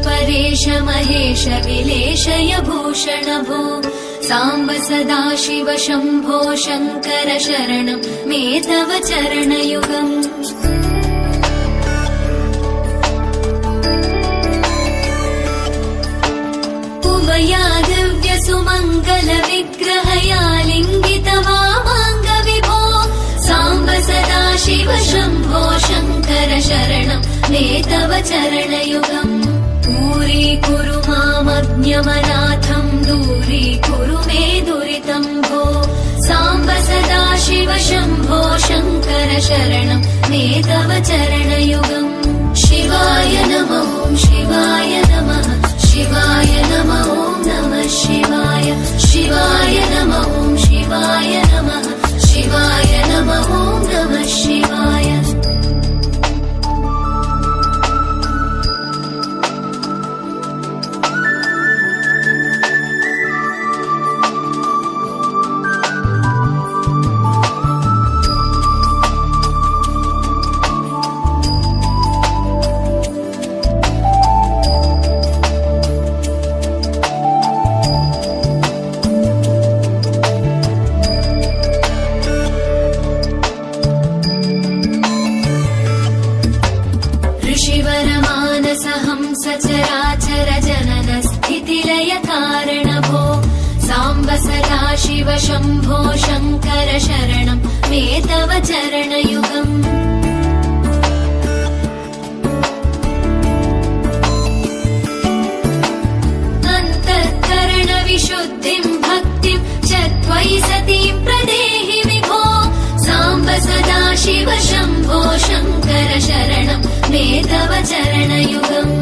परेश महेश विलेशय भूषण भो साम्ब सदाशिव शम्भो शङ्कर शरणं मे तव चरणयुगम्। उमया दिव्य सुमङ्गल विग्रहया लिङ्गित वामाङ्ग विभो साम्ब सदाशिव शम्भो शङ्कर शरणं मे तव चरणयुगम्। दूरीकुरु मामज्ञमनाथं दूरीकुरु मे दुरितं भो साम्ब सदाशिव शम्भो शङ्कर शरणं मे तव चरणयुगम्। शिवाय नमः शिवाय नमः शिवाय नमः नमः शिवाय शिवाय नमः शिवाय नमः शिवाय नमः नमः शिवाय। सचराचर जनन स्थितिलय कारण भो साम्ब सदाशिव शम्भो शङ्कर शरणं मे तव चरणयुगम्। अन्तःकरण विशुद्धिं भक्तिं च त्वयि सतीं प्रदेहि विभो साम्ब सदाशिव शम्भो शङ्कर शरणं मे तव चरणयुगम्।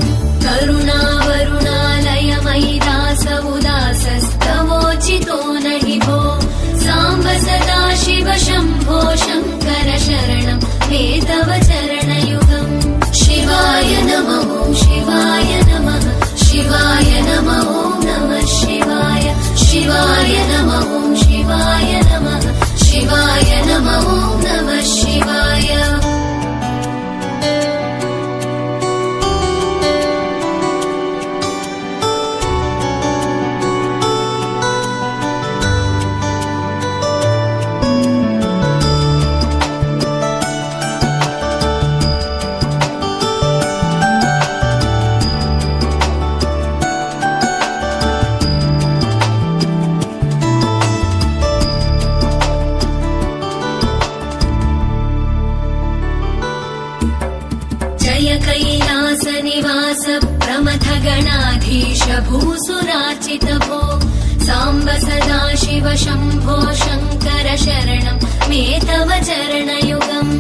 करुणावरुणालय मयि दास उदासस्तवोचितो नहि भो साम्ब सदाशिव शम्भो शङ्कर शरणं मे तव चरणयुगम्। शिवाय नमः शिवाय नमः शिवाय नमः नमः शिवाय शिवाय नमः शिवाय नमः शिवाय नमः नमः शिवाय। कैलास निवास प्रमथ गणाधीश भूसुराचित भो साम्ब सदाशिव शम्भो शङ्कर शरणं मे तव चरणयुगम्।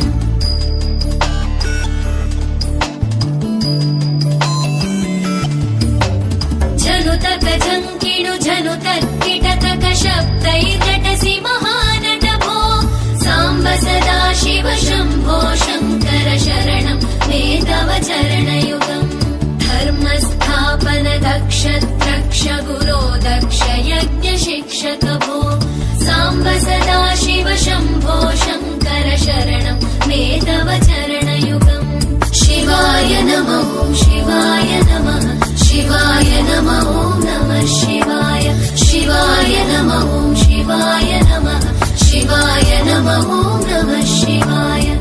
जनुतक झङ्किणु जनुतत्किटतक शब्दैर्नटसि महानट भो साम्ब सदाशिव शम्भो शङ्कर शरणं मे तव चरणयुगम्। धर्मस्थापन दक्ष द्रक्ष गुरो दक्ष यज्ञ शिक्षक भो साम्ब सदाशिव शम्भो शङ्कर शरणं मे तव चरणयुगम्। शिवाय नमः शिवाय नमः शिवाय नमः नमः शिवाय शिवाय नमः शिवाय नमः शिवाय नमः नमः शिवाय।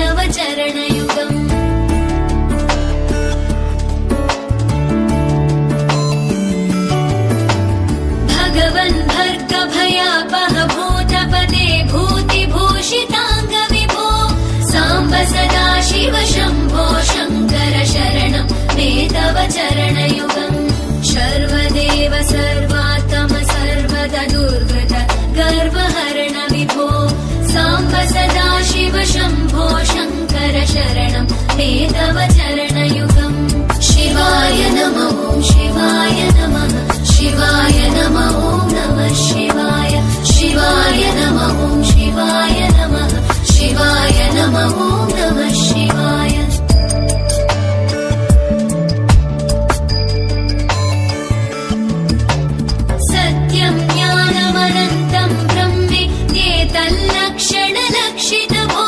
तव चरणयुगम् भगवन् भर्गभयापह भूतपते भूतिभूषिताङ्ग विभो साम्ब सदा शिव शम्भो शङ्कर शरणं मे तव चरणयुगम् सर्वदेव सर्वात्म सर्वदा दुर्वृत गर्वहरण विभो साम्ब सदा शिव शम्भो शङ्कर शरणं मे तव चरणयुगम् शिवाय नमः शिवाय नमः शिवाय नमः नमः शिवाय शिवाय नमः शिवाय नमः शिवाय नमः नमः शिवाय सत्यं ज्ञानमनन्तं ब्रह्मेत्येतल्लक्षणलक्षितभो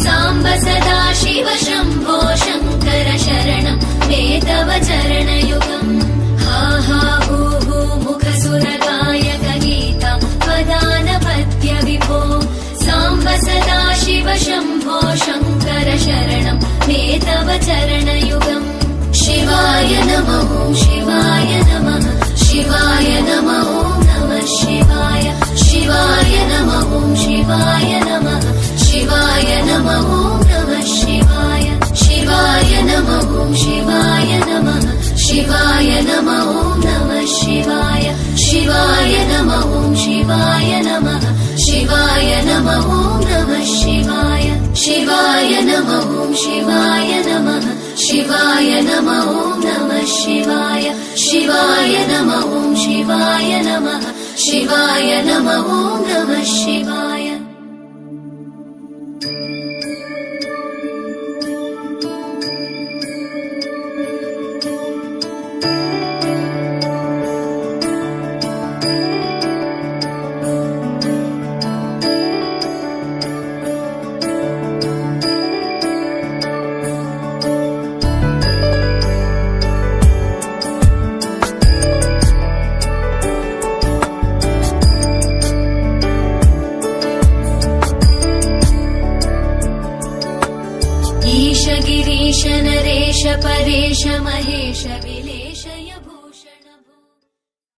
साम्ब सदा शिव शम्भो शङ्कर शरणं मे तव चरणयुगम् हा हा हू हू मुखसुरगायक गीता वदानपत्य विभो साम्ब सदा शिव शम्भो शङ्कर शरणं मे तव चरणयुगम् शिवाय नमः शिवाय नमः शिवाय नमः नमः शिवाय शिवाय नमः शिवाय नमः शिवाय नमः नमः शिवाय शिवाय नमः शिवाय नमः शिवाय नमः नमः शिवाय शिवाय नमः शिवाय नमः शिवाय नमः नमः शिवाय शिवाय नमः शिवाय नमः शिवाय नमः नमः शिवाय शिवाय नमः शिवाय नमः शिवाय नमः नमः शिवाय ईश गिरीश नरेश परेश महेश